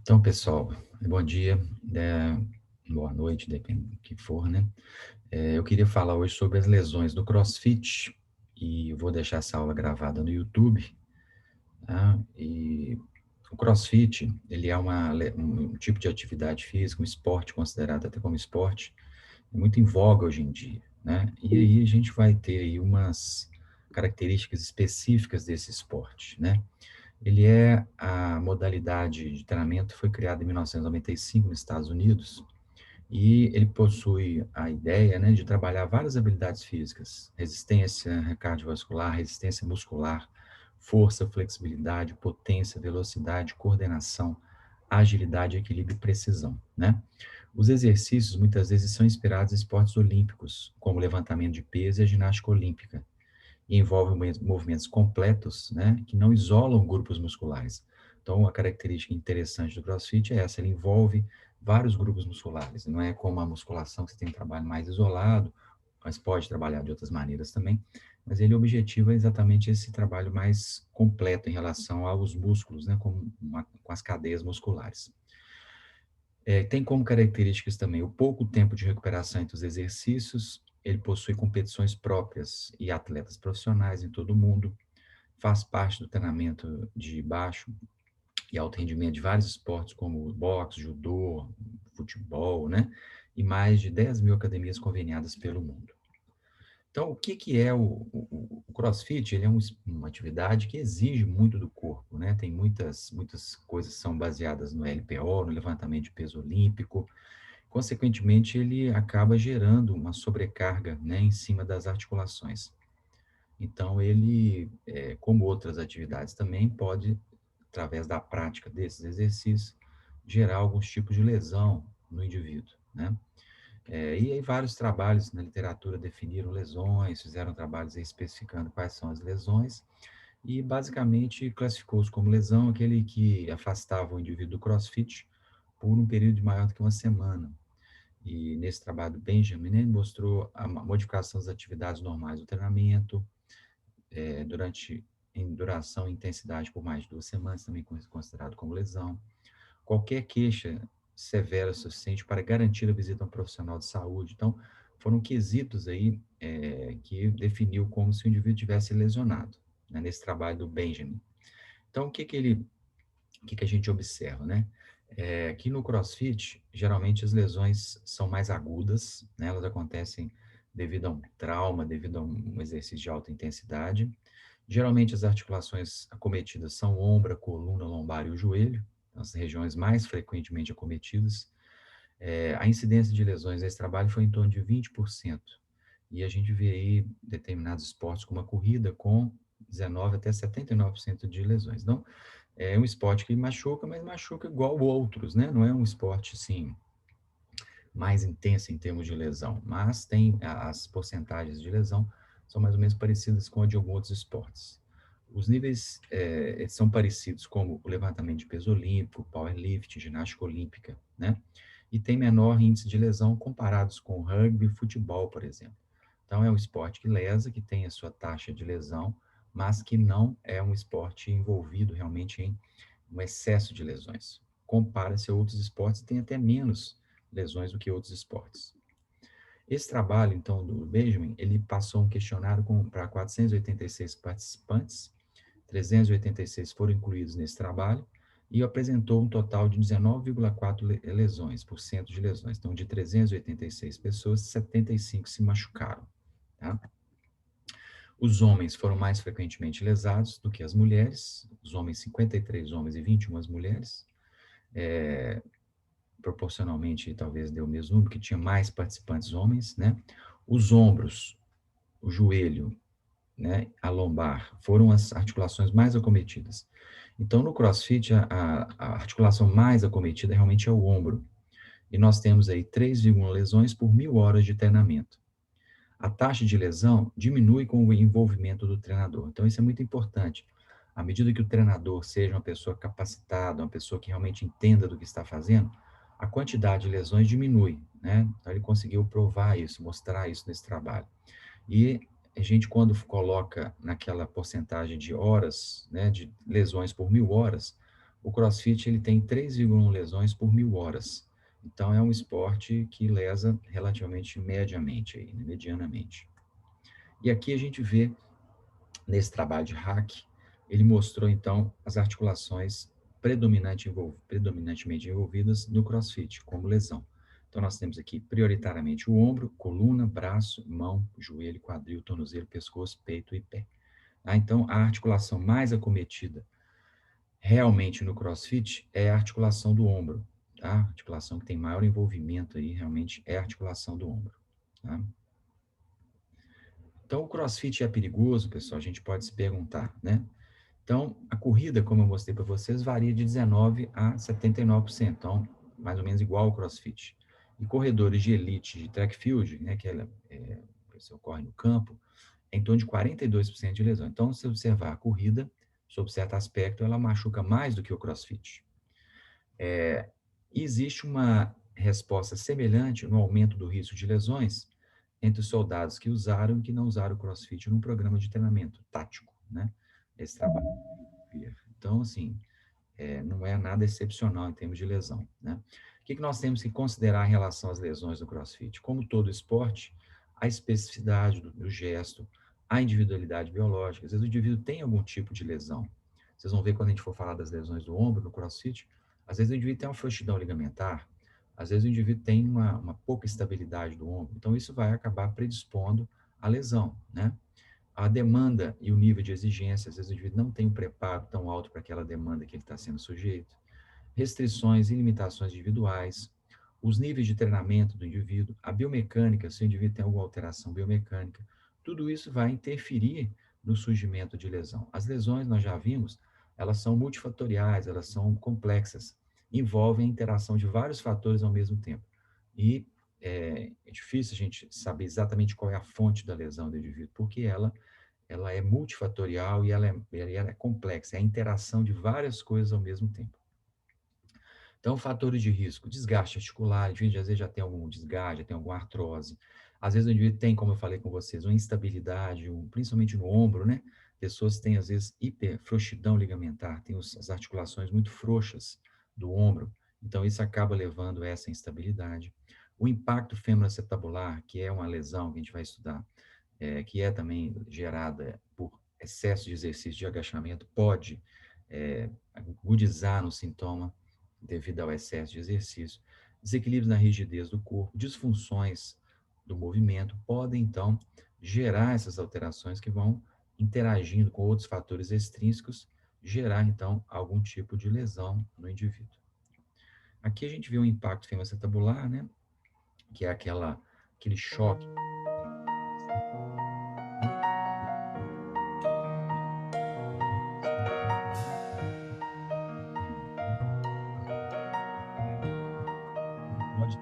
Então, pessoal, bom dia, boa noite, depende do que for, né? Eu queria falar hoje sobre as lesões do CrossFit e eu vou deixar essa aula gravada no YouTube, tá? E o CrossFit, ele é um tipo de atividade física, um esporte considerado até como esporte, muito em voga hoje em dia, né? E aí a gente vai ter aí umas características específicas desse esporte, né? Ele é a modalidade de treinamento foi criada em 1995 nos Estados Unidos e ele possui a ideia, né, de trabalhar várias habilidades físicas: resistência cardiovascular, resistência muscular, força, flexibilidade, potência, velocidade, coordenação, agilidade, equilíbrio e precisão, né? Os exercícios muitas vezes são inspirados em esportes olímpicos, como levantamento de peso e a ginástica olímpica e envolve movimentos completos, né, que não isolam grupos musculares. Então, a característica interessante do CrossFit é essa, ele envolve vários grupos musculares, não é como a musculação que você tem um trabalho mais isolado, mas pode trabalhar de outras maneiras também, mas ele objetiva exatamente esse trabalho mais completo em relação aos músculos, né, com as cadeias musculares. Tem como características também o pouco tempo de recuperação entre os exercícios, ele possui competições próprias e atletas profissionais em todo o mundo, faz parte do treinamento de baixo e alto rendimento de vários esportes como boxe, judô, futebol, né? E mais de 10 mil academias conveniadas pelo mundo. Então, o que que é o CrossFit? Ele é uma atividade que exige muito do corpo, né? Tem muitas coisas que são baseadas no LPO, no levantamento de peso olímpico. Consequentemente, ele acaba gerando uma sobrecarga, né, em cima das articulações. Então, ele, como outras atividades também, pode, através da prática desses exercícios, gerar alguns tipos de lesão no indivíduo, né? E aí vários trabalhos na literatura definiram lesões, fizeram trabalhos aí especificando quais são as lesões, e basicamente classificou-os como lesão aquele que afastava o indivíduo do CrossFit por um período maior do que uma semana. E nesse trabalho do Benjamin, né, ele mostrou a modificação das atividades normais do treinamento, durante em duração e intensidade por mais de 2 semanas, também considerado como lesão. Qualquer queixa severa suficiente para garantir a visita a um profissional de saúde. Então, foram quesitos aí que definiu como se o indivíduo tivesse lesionado, né, nesse trabalho do Benjamin. Então, o que que a gente observa, né? Que no CrossFit, geralmente as lesões são mais agudas, né? Elas acontecem devido a um trauma, devido a um exercício de alta intensidade. Geralmente as articulações acometidas são o ombro, a coluna, a lombar e o joelho, as regiões mais frequentemente acometidas. A incidência de lesões nesse trabalho foi em torno de 20%. E a gente vê aí determinados esportes, como a corrida, com 19 até 79% de lesões. Então, é um esporte que machuca, mas machuca igual outros, né? Não é um esporte, assim, mais intenso em termos de lesão, mas tem as porcentagens de lesão são mais ou menos parecidas com a de alguns outros esportes. Os níveis são parecidos como o levantamento de peso olímpico, powerlifting, ginástica olímpica, né? E tem menor índice de lesão comparados com rugby e futebol, por exemplo. Então, é um esporte que lesa, que tem a sua taxa de lesão, mas que não é um esporte envolvido realmente em um excesso de lesões. Compara-se a outros esportes e tem até menos lesões do que outros esportes. Esse trabalho, então, do Benjamin, ele passou um questionário para 486 participantes, 386 foram incluídos nesse trabalho, e apresentou um total de 19,4 lesões, por cento de lesões. Então, de 386 pessoas, 75 se machucaram. Tá? Os homens foram mais frequentemente lesados do que as mulheres, os homens, 53 homens e 21 as mulheres, proporcionalmente talvez deu o mesmo número, que tinha mais participantes homens, né? Os ombros, o joelho, né, a lombar, foram as articulações mais acometidas. Então, no CrossFit, a articulação mais acometida realmente é o ombro. E nós temos aí 3,1 lesões por 1.000 horas de treinamento. A taxa de lesão diminui com o envolvimento do treinador. Então, isso é muito importante. À medida que o treinador seja uma pessoa capacitada, uma pessoa que realmente entenda do que está fazendo, a quantidade de lesões diminui, né? Então, ele conseguiu provar isso, mostrar isso nesse trabalho. E a gente, quando coloca naquela porcentagem de horas, né, de lesões por 1.000 horas, o CrossFit ele tem 3,1 lesões por 1.000 horas. Então, é um esporte que lesa relativamente mediamente, aí, né, medianamente. E aqui a gente vê, nesse trabalho de hack, ele mostrou, então, as articulações predominantemente envolvidas no CrossFit, como lesão. Então, nós temos aqui, prioritariamente, o ombro, coluna, braço, mão, joelho, quadril, tornozelo, pescoço, peito e pé. Então, a articulação mais acometida realmente no CrossFit é a articulação do ombro, tá? A articulação que tem maior envolvimento aí, realmente, é a articulação do ombro, tá? Então, o CrossFit é perigoso, pessoal? A gente pode se perguntar, né? Então, a corrida, como eu mostrei para vocês, varia de 19% a 79%, então, mais ou menos igual ao CrossFit. E corredores de elite de track field, né, que a pessoa corre no campo, é em torno de 42% de lesão. Então, se observar a corrida, sob certo aspecto, ela machuca mais do que o CrossFit. Existe uma resposta semelhante no aumento do risco de lesões entre os soldados que usaram e que não usaram o CrossFit num programa de treinamento tático, né? Esse trabalho. Então, assim, não é nada excepcional em termos de lesão, né? O que nós temos que considerar em relação às lesões do CrossFit? Como todo esporte, a especificidade do gesto, a individualidade biológica. Às vezes o indivíduo tem algum tipo de lesão. Vocês vão ver quando a gente for falar das lesões do ombro no CrossFit, às vezes o indivíduo tem uma frouxidão ligamentar, às vezes o indivíduo tem uma pouca estabilidade do ombro. Então, isso vai acabar predispondo à lesão, né? A demanda e o nível de exigência, às vezes o indivíduo não tem um preparo tão alto para aquela demanda que ele está sendo sujeito, restrições e limitações individuais, os níveis de treinamento do indivíduo, a biomecânica, se o indivíduo tem alguma alteração biomecânica, tudo isso vai interferir no surgimento de lesão. As lesões, nós já vimos, elas são multifatoriais, elas são complexas, envolvem a interação de vários fatores ao mesmo tempo. E é difícil a gente saber exatamente qual é a fonte da lesão do indivíduo, porque ela é multifatorial e ela é complexa, é a interação de várias coisas ao mesmo tempo. Então, fatores de risco, desgaste articular, o indivíduo às vezes já tem algum desgaste, já tem alguma artrose. Às vezes o indivíduo tem, como eu falei com vocês, uma instabilidade, principalmente no ombro, né? Pessoas têm, às vezes, hiperfrouxidão ligamentar, tem as articulações muito frouxas do ombro, então isso acaba levando a essa instabilidade. O impacto femoroacetabular, que é uma lesão que a gente vai estudar, que é também gerada por excesso de exercício de agachamento, pode agudizar no sintoma devido ao excesso de exercício. Desequilíbrios na rigidez do corpo, disfunções do movimento podem, então, gerar essas alterações que vão interagindo com outros fatores extrínsecos, gerar, então, algum tipo de lesão no indivíduo. Aqui a gente vê o impacto femoroacetabular, né, que é aquele choque. Pode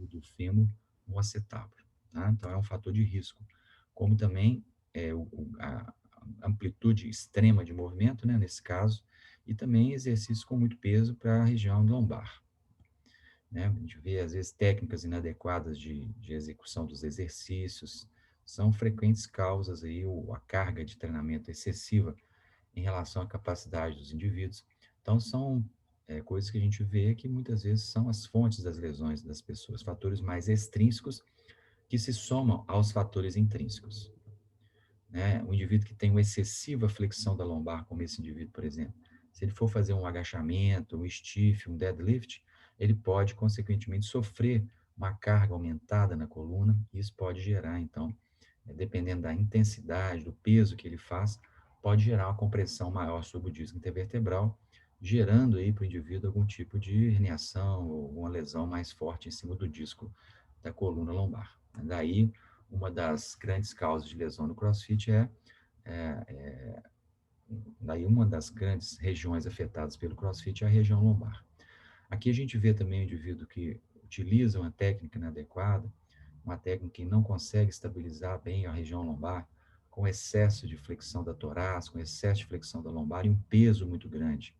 do fêmur no acetábulo, tá? Então, é um fator de risco. Como também a amplitude extrema de movimento, né, nesse caso, e também exercício com muito peso para a região lombar. Né? A gente vê, às vezes, técnicas inadequadas de execução dos exercícios, são frequentes causas aí, a carga de treinamento excessiva em relação à capacidade dos indivíduos. Então, são coisas que a gente vê que muitas vezes são as fontes das lesões das pessoas, fatores mais extrínsecos que se somam aos fatores intrínsecos. Né? O indivíduo que tem uma excessiva flexão da lombar, como esse indivíduo, por exemplo, se ele for fazer um agachamento, um stiff, um deadlift, ele pode, consequentemente, sofrer uma carga aumentada na coluna, e isso pode gerar, então, dependendo da intensidade, do peso que ele faz, pode gerar uma compressão maior sobre o disco intervertebral, gerando aí para o indivíduo algum tipo de herniação ou uma lesão mais forte em cima do disco da coluna lombar. Daí, uma das grandes causas de lesão no CrossFit daí uma das grandes regiões afetadas pelo CrossFit é a região lombar. Aqui a gente vê também o indivíduo que utiliza uma técnica inadequada, uma técnica que não consegue estabilizar bem a região lombar, com excesso de flexão da torácica, com excesso de flexão da lombar e um peso muito grande,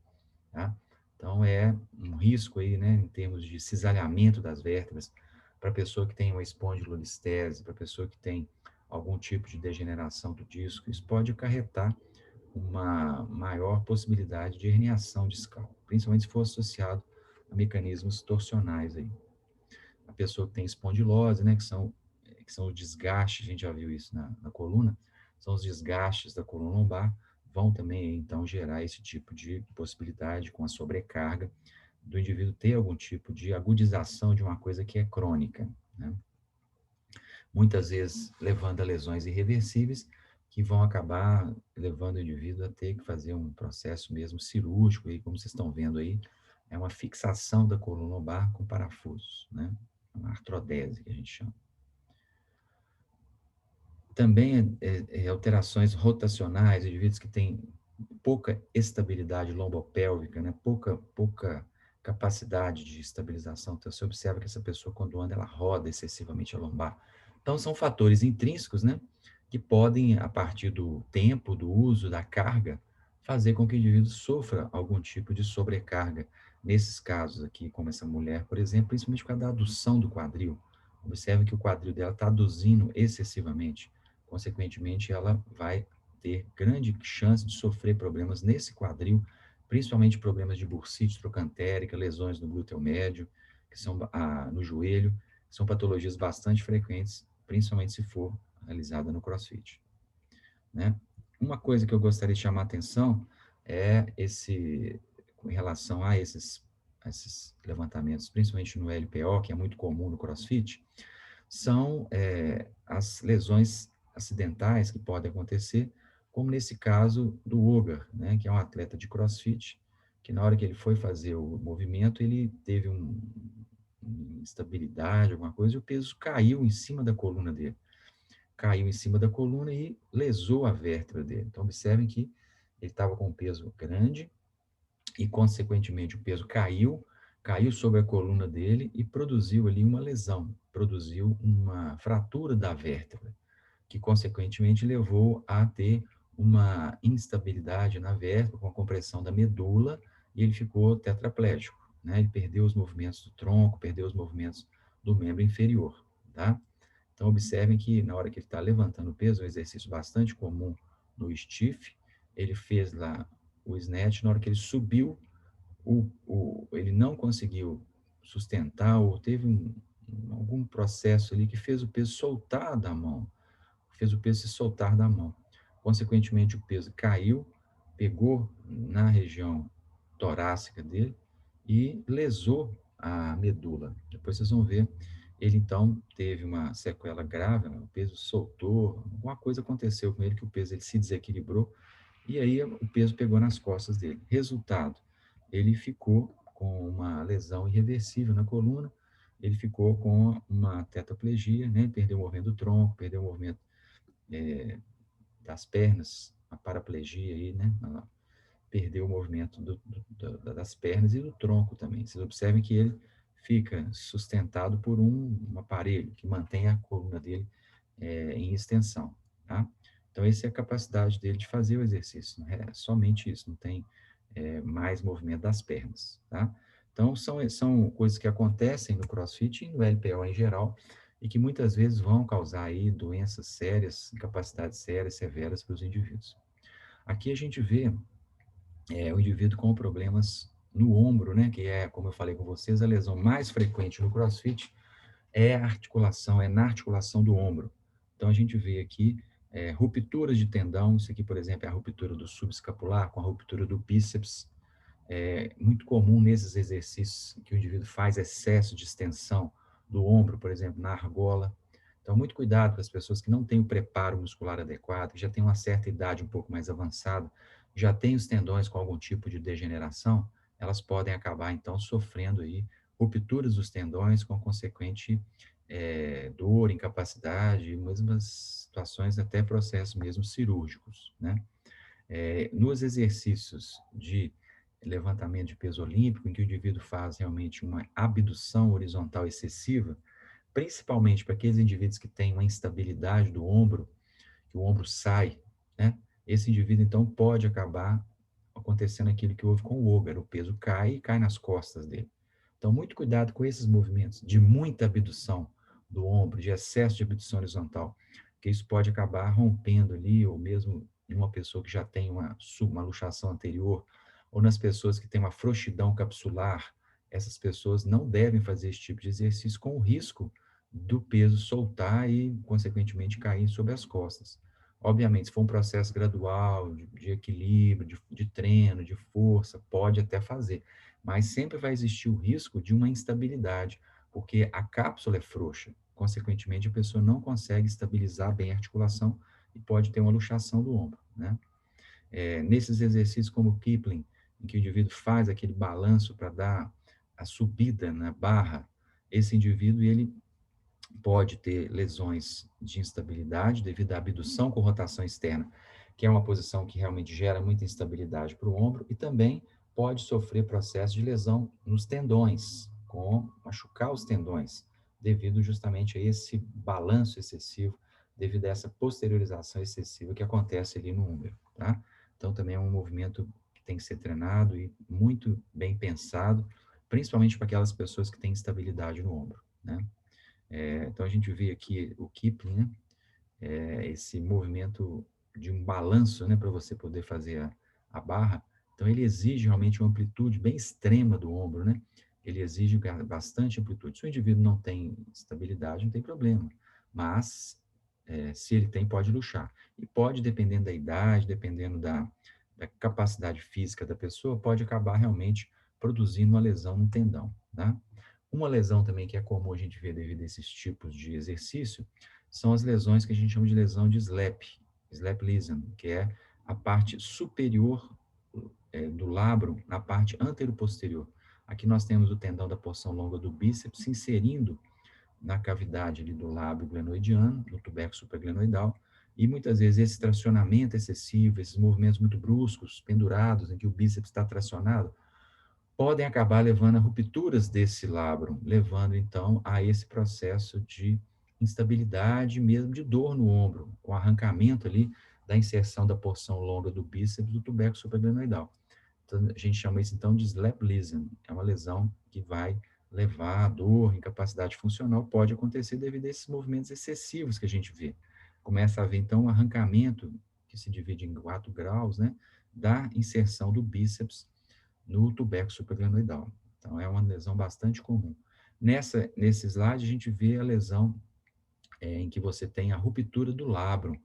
tá? Então, é um risco aí, né, em termos de cisalhamento das vértebras, para a pessoa que tem uma espondilolistese, para a pessoa que tem algum tipo de degeneração do disco, isso pode acarretar uma maior possibilidade de herniação discal, principalmente se for associado a mecanismos torsionais aí. A pessoa que tem espondilose, né, que são os desgastes, a gente já viu isso na coluna, são os desgastes da coluna lombar, vão também, então, gerar esse tipo de possibilidade com a sobrecarga do indivíduo ter algum tipo de agudização de uma coisa que é crônica, né? Muitas vezes levando a lesões irreversíveis, que vão acabar levando o indivíduo a ter que fazer um processo mesmo cirúrgico, e como vocês estão vendo aí, é uma fixação da coluna lombar com parafusos, né? Uma artrodese, que a gente chama. Também alterações rotacionais, indivíduos que têm pouca estabilidade lombopélvica, né? Pouca capacidade de estabilização. Então, você observa que essa pessoa, quando anda, ela roda excessivamente a lombar. Então, são fatores intrínsecos, né? Que podem, a partir do tempo, do uso, da carga, fazer com que o indivíduo sofra algum tipo de sobrecarga. Nesses casos aqui, como essa mulher, por exemplo, principalmente com a adução do quadril. Observe que o quadril dela está aduzindo excessivamente. Consequentemente, ela vai ter grande chance de sofrer problemas nesse quadril, principalmente problemas de bursite trocantérica, lesões no glúteo médio, que são no joelho, são patologias bastante frequentes, principalmente se for realizada no CrossFit, né? Uma coisa que eu gostaria de chamar a atenção é com relação a esses levantamentos, principalmente no LPO, que é muito comum no CrossFit, são as lesões acidentais que podem acontecer, como nesse caso do Ogar, né, que é um atleta de CrossFit, que na hora que ele foi fazer o movimento, ele teve uma instabilidade, alguma coisa, e o peso caiu em cima da coluna dele. Caiu em cima da coluna e lesou a vértebra dele. Então, observem que ele estava com um peso grande e, consequentemente, o peso caiu sobre a coluna dele e produziu ali uma lesão, produziu uma fratura da vértebra, que consequentemente levou a ter uma instabilidade na vértebra, com a compressão da medula, e ele ficou tetraplégico, né? Ele perdeu os movimentos do tronco, perdeu os movimentos do membro inferior, tá? Então, observem que na hora que ele está levantando o peso, um exercício bastante comum no stiff, ele fez lá o snatch, na hora que ele subiu, ele não conseguiu sustentar, ou teve algum processo ali que fez o peso soltar da mão, fez o peso se soltar da mão. Consequentemente, o peso caiu, pegou na região torácica dele e lesou a medula. Depois vocês vão ver, ele então teve uma sequela grave, o peso soltou, alguma coisa aconteceu com ele, que o peso ele se desequilibrou, e aí o peso pegou nas costas dele. Resultado, ele ficou com uma lesão irreversível na coluna, ele ficou com uma tetraplegia, né? Perdeu o movimento do tronco, perdeu o movimento das pernas, a paraplegia aí, né? Ela perdeu o movimento das pernas e do tronco também. Vocês observem que ele fica sustentado por um aparelho que mantém a coluna dele em extensão, tá? Então, essa é a capacidade dele de fazer o exercício, é somente isso, não tem mais movimento das pernas, tá? Então, são coisas que acontecem no CrossFit e no LPO em geral, e que muitas vezes vão causar aí doenças sérias, incapacidades sérias, severas para os indivíduos. Aqui a gente vê o indivíduo com problemas no ombro, né, que é, como eu falei com vocês, a lesão mais frequente no CrossFit é a articulação, é na articulação do ombro. Então, a gente vê aqui rupturas de tendão, isso aqui, por exemplo, é a ruptura do subescapular com a ruptura do bíceps. É muito comum nesses exercícios que o indivíduo faz excesso de extensão do ombro, por exemplo, na argola. Então, muito cuidado com as pessoas que não têm o preparo muscular adequado, que já têm uma certa idade um pouco mais avançada, já têm os tendões com algum tipo de degeneração, elas podem acabar, então, sofrendo aí rupturas dos tendões com consequente dor, incapacidade, e mesmas situações, até processos mesmo cirúrgicos, né? Nos exercícios de levantamento de peso olímpico, em que o indivíduo faz realmente uma abdução horizontal excessiva, principalmente para aqueles indivíduos que têm uma instabilidade do ombro, que o ombro sai, né? Esse indivíduo, então, pode acabar acontecendo aquilo que houve com o Ogar, o peso cai e cai nas costas dele. Então, muito cuidado com esses movimentos de muita abdução do ombro, de excesso de abdução horizontal, porque isso pode acabar rompendo ali, ou mesmo em uma pessoa que já tem uma luxação anterior, ou nas pessoas que têm uma frouxidão capsular, essas pessoas não devem fazer esse tipo de exercício com o risco do peso soltar e, consequentemente, cair sobre as costas. Obviamente, se for um processo gradual, de equilíbrio, de treino, de força, pode até fazer, mas sempre vai existir o risco de uma instabilidade, porque a cápsula é frouxa, consequentemente, a pessoa não consegue estabilizar bem a articulação e pode ter uma luxação do ombro, né? Nesses exercícios como o Kipling, em que o indivíduo faz aquele balanço para dar a subida na barra, esse indivíduo ele pode ter lesões de instabilidade devido à abdução com rotação externa, que é uma posição que realmente gera muita instabilidade para o ombro, e também pode sofrer processo de lesão nos tendões, com machucar os tendões, devido justamente a esse balanço excessivo, devido a essa posteriorização excessiva que acontece ali no ombro, tá? Então, também é um movimento que tem que ser treinado e muito bem pensado, principalmente para aquelas pessoas que têm instabilidade no ombro, né? Então, a gente vê aqui o Kipling, né? Esse movimento de um balanço, né, para você poder fazer a barra. Então, ele exige realmente uma amplitude bem extrema do ombro, né? Ele exige bastante amplitude. Se o indivíduo não tem estabilidade, não tem problema. Mas, se ele tem, pode luxar. E pode, dependendo da idade, dependendo da capacidade física da pessoa, pode acabar realmente produzindo uma lesão no tendão, tá? Uma lesão também que é comum a gente ver devido a esses tipos de exercício são as lesões que a gente chama de lesão de slap lesion, que é a parte superior do labro na parte anteroposterior. Aqui nós temos o tendão da porção longa do bíceps se inserindo na cavidade ali do lábio glenoidiano, no tubérculo supraglenoidal, e muitas vezes esse tracionamento excessivo, esses movimentos muito bruscos, pendurados, em que o bíceps está tracionado, podem acabar levando a rupturas desse labrum, levando então a esse processo de instabilidade, mesmo de dor no ombro, com arrancamento ali da inserção da porção longa do bíceps do tubérculo supraglenoidal. Então, a gente chama isso então de slap lesion, é uma lesão que vai levar a dor, incapacidade funcional, pode acontecer devido a esses movimentos excessivos que a gente vê. Começa a haver então um arrancamento, que se divide em 4 graus, né, da inserção do bíceps no tubérculo supraglenoidal. Então, é uma lesão bastante comum. Nesse slide, a gente vê a lesão em que você tem a ruptura do labrum,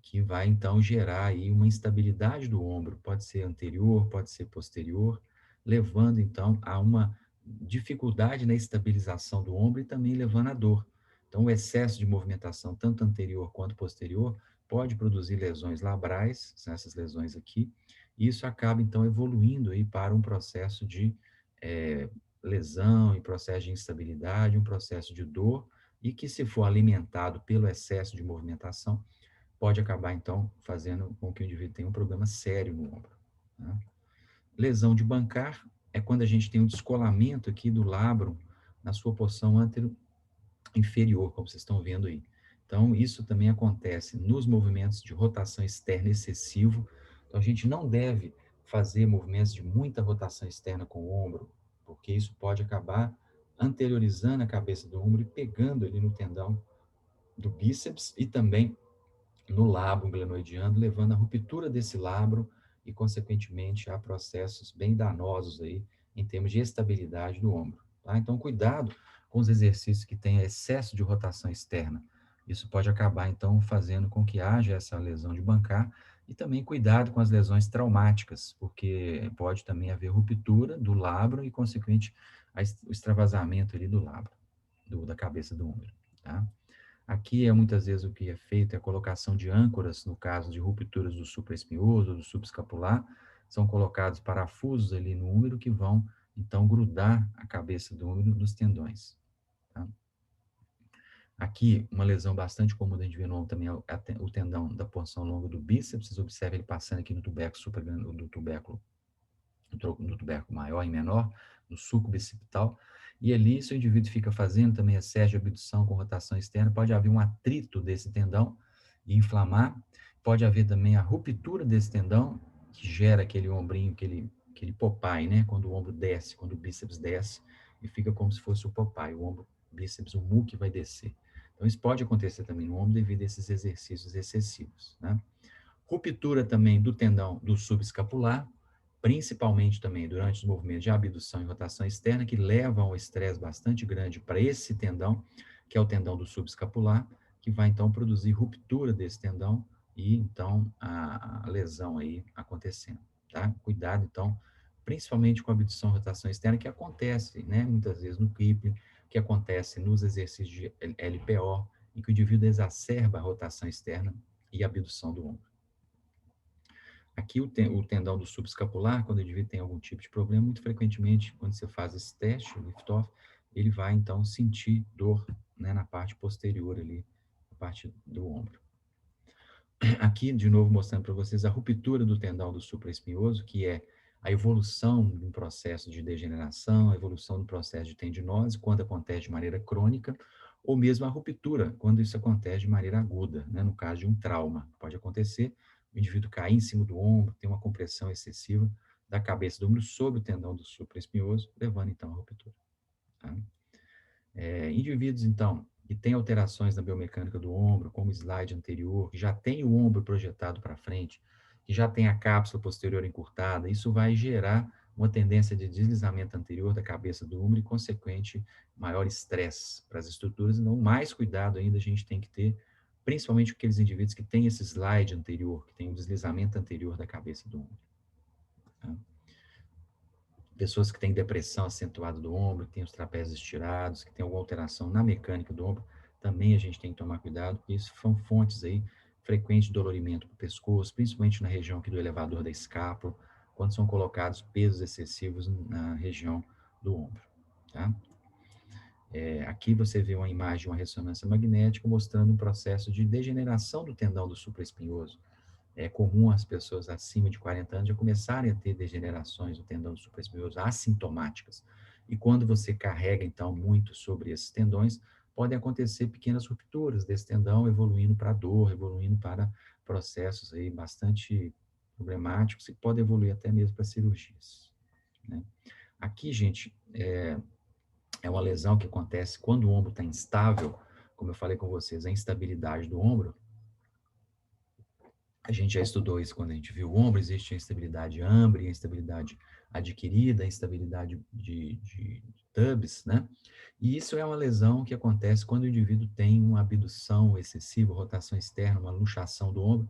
que vai, então, gerar aí uma instabilidade do ombro. Pode ser anterior, pode ser posterior, levando, então, a uma dificuldade na estabilização do ombro e também levando à dor. Então, o excesso de movimentação, tanto anterior quanto posterior, pode produzir lesões labrais, são essas lesões aqui, e isso acaba, então, evoluindo aí para um processo de lesão, e processo de instabilidade, um processo de dor, e que, se for alimentado pelo excesso de movimentação, pode acabar, então, fazendo com que o indivíduo tenha um problema sério no ombro, né? Lesão de Bancar é quando a gente tem um descolamento aqui do labrum na sua porção inferior, como vocês estão vendo aí. Então, isso também acontece nos movimentos de rotação externa excessivo. Então, a gente não deve fazer movimentos de muita rotação externa com o ombro, porque isso pode acabar anteriorizando a cabeça do ombro e pegando ali no tendão do bíceps e também no lábio glenoidiano, levando à ruptura desse labro e, consequentemente, a processos bem danosos aí em termos de estabilidade do ombro, tá? Então, cuidado com os exercícios que têm excesso de rotação externa. Isso pode acabar, então, fazendo com que haja essa lesão de Bancar, e também cuidado com as lesões traumáticas, porque pode também haver ruptura do labro e, consequente, o extravasamento ali do labro, da cabeça do ombro, tá? Aqui, muitas vezes, o que é feito é a colocação de âncoras, no caso de rupturas do supraespinhoso, do subescapular, são colocados parafusos ali no úmero que vão, então, grudar a cabeça do úmero nos tendões, tá? Aqui, uma lesão bastante comum da gente ver no ombro também é o tendão da porção longa do bíceps. Vocês observam ele passando aqui no tubérculo no tubérculo maior e menor, no sulco bicipital, e ali, se o indivíduo fica fazendo também excesso de abdução com rotação externa, pode haver um atrito desse tendão e inflamar, pode haver também a ruptura desse tendão, que gera aquele ombrinho, aquele Popeye, né? Quando o ombro desce, quando o bíceps desce, e fica como se fosse o Popeye, o ombro, bíceps, o muque vai descer. Então, Então, isso pode acontecer também no ombro devido a esses exercícios excessivos, né? Ruptura também do tendão do subescapular, principalmente também durante os movimentos de abdução e rotação externa, que levam a um estresse bastante grande para esse tendão, que é o tendão do subescapular, que vai então produzir ruptura desse tendão e então a lesão aí acontecendo, tá? Cuidado então, principalmente com a abdução e rotação externa, que acontece, né, muitas vezes no crippling, que acontece nos exercícios de LPO, em que o indivíduo exacerba a rotação externa e a abdução do ombro. Aqui o tendão do subescapular, quando o indivíduo tem algum tipo de problema, muito frequentemente, quando você faz esse teste, o lift-off, ele vai, então, sentir dor, né, na parte posterior ali, na parte do ombro. Aqui, de novo, mostrando para vocês a ruptura do tendão do supraespinhoso, que é a evolução de um processo de degeneração, a evolução do processo de tendinose, quando acontece de maneira crônica, ou mesmo a ruptura, quando isso acontece de maneira aguda, né, no caso de um trauma. Pode acontecer, o indivíduo cair em cima do ombro, ter uma compressão excessiva da cabeça do ombro sobre o tendão do supraespinhoso, levando então à ruptura. Tá? Indivíduos, então, que têm alterações na biomecânica do ombro, como o slide anterior, que já tem o ombro projetado para frente, que já tem a cápsula posterior encurtada, isso vai gerar uma tendência de deslizamento anterior da cabeça do ombro e, consequente, maior estresse para as estruturas. Então, mais cuidado ainda a gente tem que ter, principalmente aqueles indivíduos que têm esse slide anterior, que tem o deslizamento anterior da cabeça do ombro. Tá? Pessoas que têm depressão acentuada do ombro, que têm os trapézios estirados, que têm alguma alteração na mecânica do ombro, também a gente tem que tomar cuidado, porque isso são fontes aí frequentes de dolorimento para o pescoço, principalmente na região aqui do elevador da escápula, quando são colocados pesos excessivos na região do ombro, tá? Aqui você vê uma imagem de uma ressonância magnética mostrando um processo de degeneração do tendão do supraespinhoso. É comum as pessoas acima de 40 anos já começarem a ter degenerações do tendão do supraespinhoso assintomáticas. E quando você carrega, então, muito sobre esses tendões, podem acontecer pequenas rupturas desse tendão, evoluindo para dor, evoluindo para processos aí bastante problemáticos e pode evoluir até mesmo para cirurgias, né? Aqui, gente, é uma lesão que acontece quando o ombro está instável, como eu falei com vocês, a instabilidade do ombro. A gente já estudou isso quando a gente viu o ombro, existe a instabilidade Ambry, a instabilidade adquirida, a instabilidade de Tubbs, né? E isso é uma lesão que acontece quando o indivíduo tem uma abdução excessiva, rotação externa, uma luxação do ombro.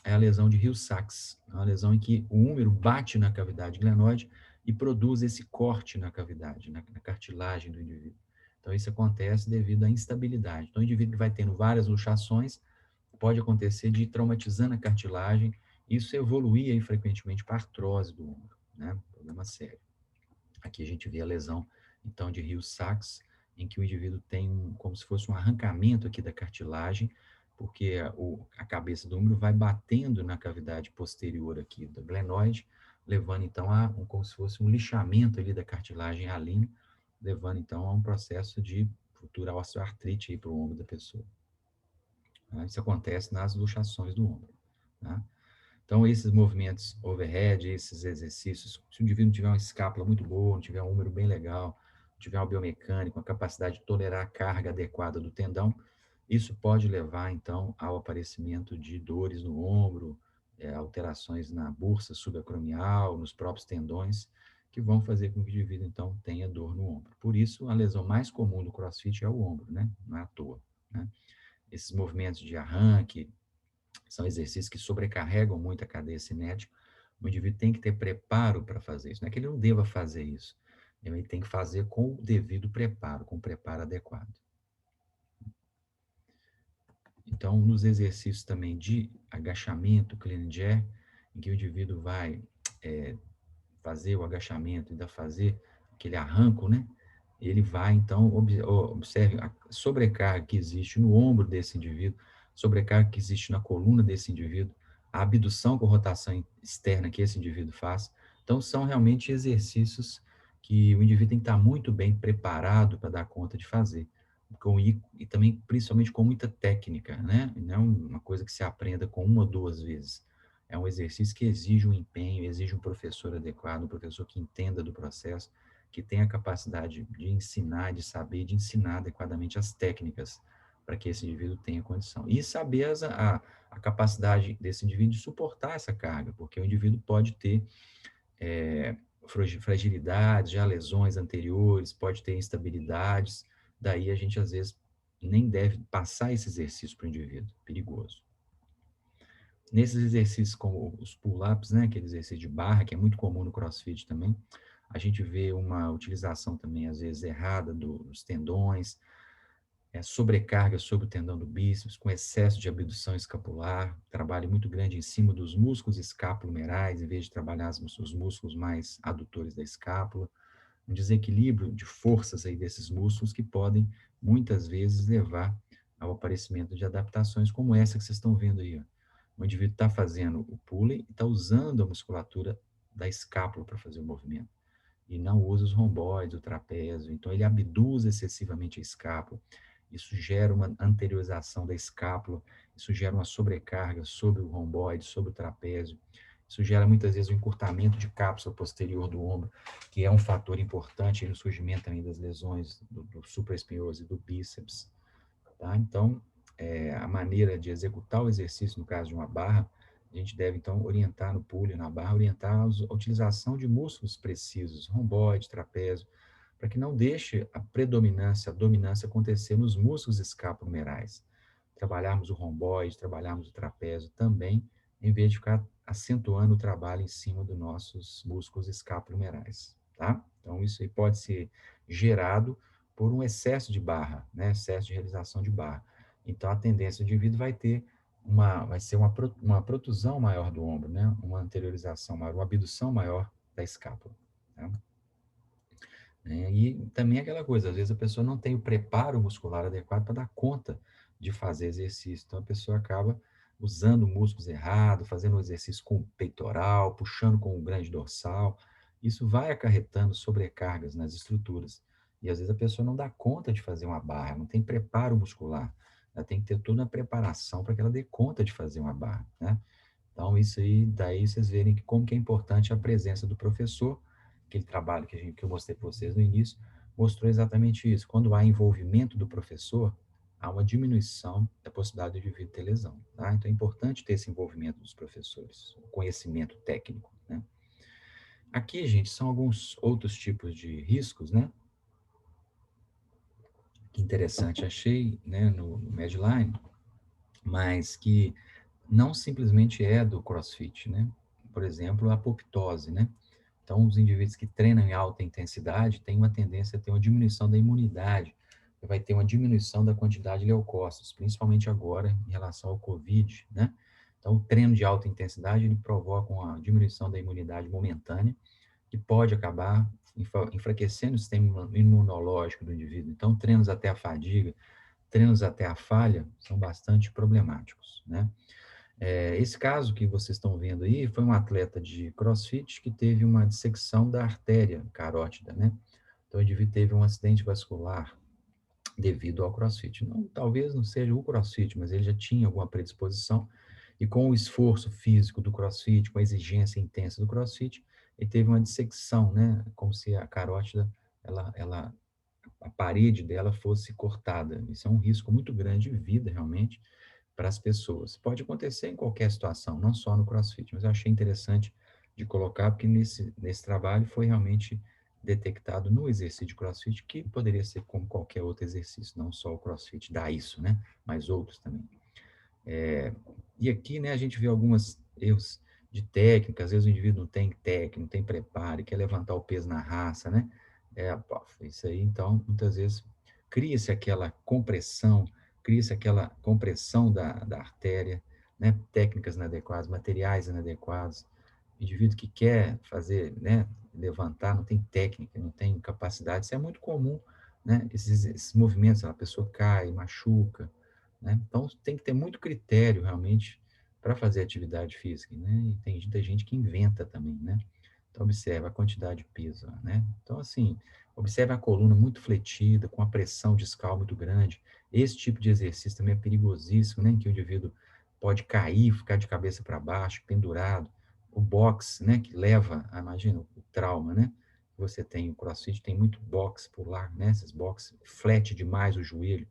É a lesão de Hill-Sachs, é uma lesão em que o húmero bate na cavidade glenoide e produz esse corte na cavidade, na cartilagem do indivíduo. Então, isso acontece devido à instabilidade. Então, o indivíduo vai tendo várias luxações, pode acontecer de ir traumatizando a cartilagem, isso evoluir aí frequentemente para artrose do ombro, né? Problema sério. Aqui a gente vê a lesão, então, de Hill-Sachs, em que o indivíduo tem como se fosse um arrancamento aqui da cartilagem, porque a cabeça do ombro vai batendo na cavidade posterior aqui do glenoide, levando então a como se fosse um lixamento ali da cartilagem alina, levando então a um processo de futura osteoartrite aí para o ombro da pessoa. Tá? Isso acontece nas luxações do ombro. Tá? Então, esses movimentos overhead, esses exercícios, se o indivíduo tiver uma escápula muito boa, não tiver um húmero bem legal, tiver uma biomecânica, uma capacidade de tolerar a carga adequada do tendão, isso pode levar, então, ao aparecimento de dores no ombro, alterações na bursa subacromial, nos próprios tendões, que vão fazer com que o indivíduo, então, tenha dor no ombro. Por isso, a lesão mais comum do CrossFit é o ombro, né? Não é à toa, né? Esses movimentos de arranque são exercícios que sobrecarregam muito a cadeia cinética. O indivíduo tem que ter preparo para fazer isso. Não é que ele não deva fazer isso. Ele tem que fazer com o devido preparo, com o preparo adequado. Então, nos exercícios também de agachamento, clean and jerk, em que o indivíduo vai fazer o agachamento, ainda fazer aquele arranco, né? Ele vai, então, observe a sobrecarga que existe no ombro desse indivíduo, sobrecarga que existe na coluna desse indivíduo, a abdução com rotação externa que esse indivíduo faz. Então, são realmente exercícios que o indivíduo tem que estar muito bem preparado para dar conta de fazer. E também, principalmente, com muita técnica, né? Não é uma coisa que se aprenda com uma ou duas vezes. É um exercício que exige um empenho, exige um professor adequado, um professor que entenda do processo, que tenha a capacidade de ensinar, de saber, de ensinar adequadamente as técnicas para que esse indivíduo tenha condição. E saber a capacidade desse indivíduo de suportar essa carga, porque o indivíduo pode ter é, fragilidades, já lesões anteriores, pode ter instabilidades, daí a gente às vezes nem deve passar esse exercício para o indivíduo, perigoso. Nesses exercícios como os pull-ups, né, aquele exercício de barra, que é muito comum no CrossFit também, a gente vê uma utilização também, às vezes, errada dos tendões, sobrecarga sobre o tendão do bíceps, com excesso de abdução escapular, trabalho muito grande em cima dos músculos escapulomerais, em vez de trabalhar os músculos mais adutores da escápula, um desequilíbrio de forças aí desses músculos que podem, muitas vezes, levar ao aparecimento de adaptações como essa que vocês estão vendo aí, ó. O indivíduo está fazendo o pulley e está usando a musculatura da escápula para fazer o movimento. E não usa os romboides, o trapézio. Então, ele abduz excessivamente a escápula. Isso gera uma anteriorização da escápula. Isso gera uma sobrecarga sobre o romboide, sobre o trapézio. Isso gera, muitas vezes, um encurtamento de cápsula posterior do ombro, que é um fator importante no surgimento também das lesões do supraespinhoso e do bíceps. Tá? Então, a maneira de executar o exercício, no caso de uma barra, a gente deve, então, orientar no pulley, na barra, orientar a utilização de músculos precisos, romboide, trapézio, para que não deixe a predominância, a dominância acontecer nos músculos escapulomerais. Trabalharmos o romboide, trabalharmos o trapézio também, em vez de ficar acentuando o trabalho em cima dos nossos músculos escapulomerais, tá? Então, isso aí pode ser gerado por um excesso de barra, né? Excesso de realização de barra. Então, a tendência do indivíduo vai ser uma protusão maior do ombro, né? Uma anteriorização maior, uma abdução maior da escápula. Tá? E também aquela coisa, às vezes a pessoa não tem o preparo muscular adequado para dar conta de fazer exercício. Então, a pessoa acaba usando músculos errados, fazendo um exercício com o peitoral, puxando com o grande dorsal. Isso vai acarretando sobrecargas nas estruturas. E às vezes a pessoa não dá conta de fazer uma barra, não tem preparo muscular. Ela tem que ter toda uma preparação para que ela dê conta de fazer uma barra, né? Então, isso aí, daí vocês verem como que é importante a presença do professor, aquele trabalho que eu mostrei para vocês no início, mostrou exatamente isso. Quando há envolvimento do professor, há uma diminuição da possibilidade do indivíduo ter lesão. Tá? Então, é importante ter esse envolvimento dos professores, o conhecimento técnico. Né? Aqui, gente, são alguns outros tipos de riscos, né? Que interessante, achei, né, no Medline, mas que não simplesmente é do CrossFit, né? Por exemplo, a apoptose, né? Então, os indivíduos que treinam em alta intensidade têm uma tendência a ter uma diminuição da imunidade, vai ter uma diminuição da quantidade de leucócitos, principalmente agora em relação ao COVID, né? Então, o treino de alta intensidade, ele provoca uma diminuição da imunidade momentânea, que pode acabar enfraquecendo o sistema imunológico do indivíduo. Então, treinos até a fadiga, treinos até a falha, são bastante problemáticos, né? Esse caso que vocês estão vendo aí foi um atleta de CrossFit que teve uma dissecção da artéria carótida, né? Então, o indivíduo teve um acidente vascular devido ao CrossFit. Não, talvez não seja o CrossFit, mas ele já tinha alguma predisposição e com o esforço físico do CrossFit, com a exigência intensa do CrossFit, ele teve uma dissecção, né? Como se a carótida, a parede dela fosse cortada. Isso é um risco muito grande de vida, realmente, para as pessoas. Pode acontecer em qualquer situação, não só no CrossFit, mas eu achei interessante de colocar, porque nesse trabalho foi realmente detectado no exercício de CrossFit, que poderia ser como qualquer outro exercício, não só o CrossFit dá isso, né? Mas outros também. E aqui, né, a gente vê alguns erros de técnica, às vezes o indivíduo não tem técnica, não tem preparo, quer levantar o peso na raça, né? Isso aí, então, muitas vezes cria-se aquela compressão da artéria, né? Técnicas inadequadas, materiais inadequados. O indivíduo que quer fazer, né, levantar, não tem técnica, não tem capacidade, isso é muito comum, né? Esses movimentos, a pessoa cai, machuca, né? Então, tem que ter muito critério, realmente, para fazer atividade física, né? E tem muita gente que inventa também, né? Então, observa a quantidade de peso, né? Então, assim, observe a coluna muito fletida, com a pressão discal muito grande. Esse tipo de exercício também é perigosíssimo, né? Em que o indivíduo pode cair, ficar de cabeça para baixo, pendurado. O boxe, né? Que leva, imagina, o trauma, né? Você tem o CrossFit, tem muito boxe por lá, né? Esses boxe flete demais o joelho.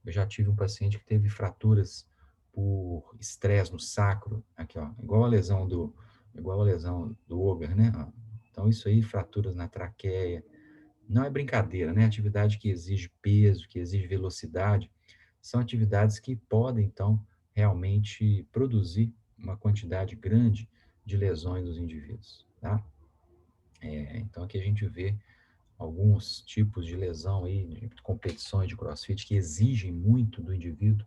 Eu já tive um paciente que teve fraturas por estresse no sacro, aqui, ó, igual a lesão do Ober, né? Ó. Então, isso aí, fraturas na traqueia, não é brincadeira, né? Atividade que exige peso, que exige velocidade, são atividades que podem, então, realmente produzir uma quantidade grande de lesões dos indivíduos, tá? Então, aqui a gente vê alguns tipos de lesão aí, de competições de CrossFit que exigem muito do indivíduo,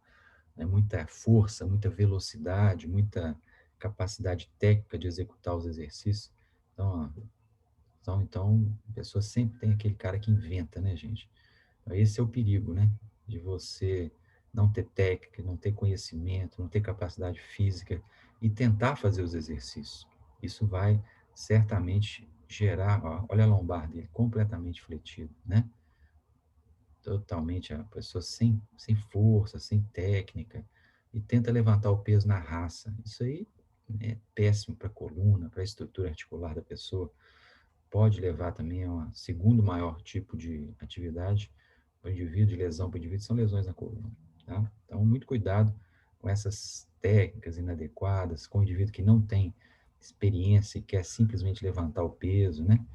né? Muita força, muita velocidade, muita capacidade técnica de executar os exercícios. Então, ó, então, a pessoa sempre tem aquele cara que inventa, né, gente? Esse é o perigo, né? De você não ter técnica, não ter conhecimento, não ter capacidade física e tentar fazer os exercícios. Isso vai certamente gerar, ó, olha a lombar dele, completamente fletido, né? Totalmente a pessoa sem força, sem técnica, e tenta levantar o peso na raça. Isso aí é péssimo para a coluna, para a estrutura articular da pessoa. Pode levar também a um segundo maior tipo de atividade para o indivíduo, de lesão para o indivíduo, são lesões na coluna. Tá? Então, muito cuidado com essas técnicas inadequadas, com o indivíduo que não tem experiência e quer simplesmente levantar o peso, né?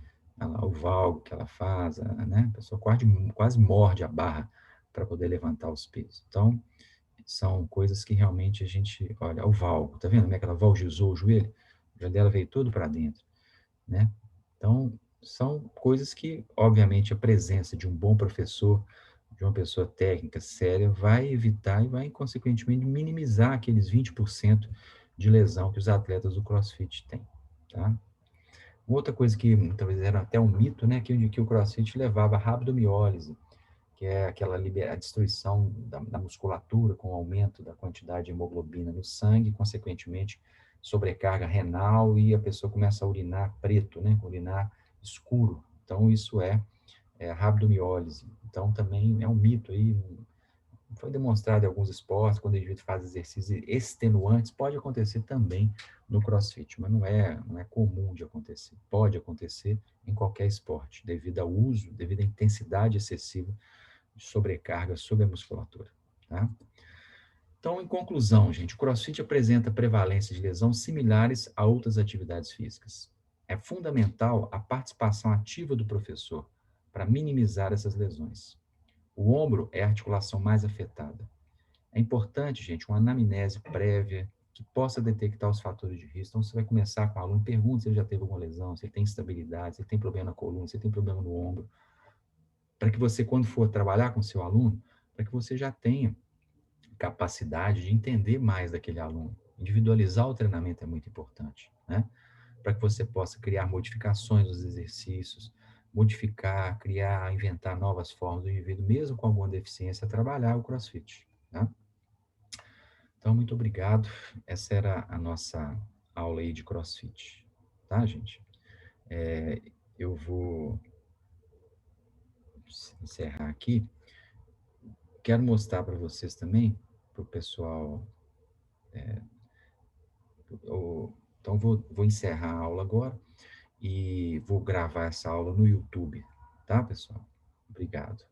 O valgo que ela faz, né? A pessoa quase morde a barra para poder levantar os pesos. Então, são coisas que realmente a gente, olha, o valgo, tá vendo como é que ela valgizou o joelho? O joelho dela veio todo para dentro, né? Então, são coisas que, obviamente, a presença de um bom professor, de uma pessoa técnica séria, vai evitar e vai, consequentemente, minimizar aqueles 20% de lesão que os atletas do CrossFit têm, tá? Outra coisa que talvez era até um mito, né, que o CrossFit levava a rabdomiólise, que é aquela a destruição da musculatura com o aumento da quantidade de hemoglobina no sangue, consequentemente, sobrecarga renal e a pessoa começa a urinar preto, né? Urinar escuro. Então, isso é a rabdomiólise. Então, também é um mito aí, foi demonstrado em alguns esportes, quando o indivíduo faz exercícios extenuantes, pode acontecer também no CrossFit, mas não é comum de acontecer. Pode acontecer em qualquer esporte, devido ao uso, devido à intensidade excessiva de sobrecarga sobre a musculatura, tá? Então, em conclusão, gente, o CrossFit apresenta prevalências de lesão similares a outras atividades físicas. É fundamental a participação ativa do professor para minimizar essas lesões. O ombro é a articulação mais afetada. É importante, gente, uma anamnese prévia que possa detectar os fatores de risco. Então, você vai começar com o aluno, pergunta se ele já teve alguma lesão, se ele tem instabilidade, se ele tem problema na coluna, se ele tem problema no ombro, para que você, quando for trabalhar com o seu aluno, para que você já tenha capacidade de entender mais daquele aluno. Individualizar o treinamento é muito importante, né? Para que você possa criar modificações nos exercícios, modificar, criar, inventar novas formas do indivíduo, mesmo com alguma deficiência, trabalhar o CrossFit, tá? Então, muito obrigado. Essa era a nossa aula aí de CrossFit, tá, gente? Eu vou encerrar aqui. Quero mostrar para vocês também, para o pessoal. Então, vou encerrar a aula agora e vou gravar essa aula no YouTube, tá, pessoal? Obrigado.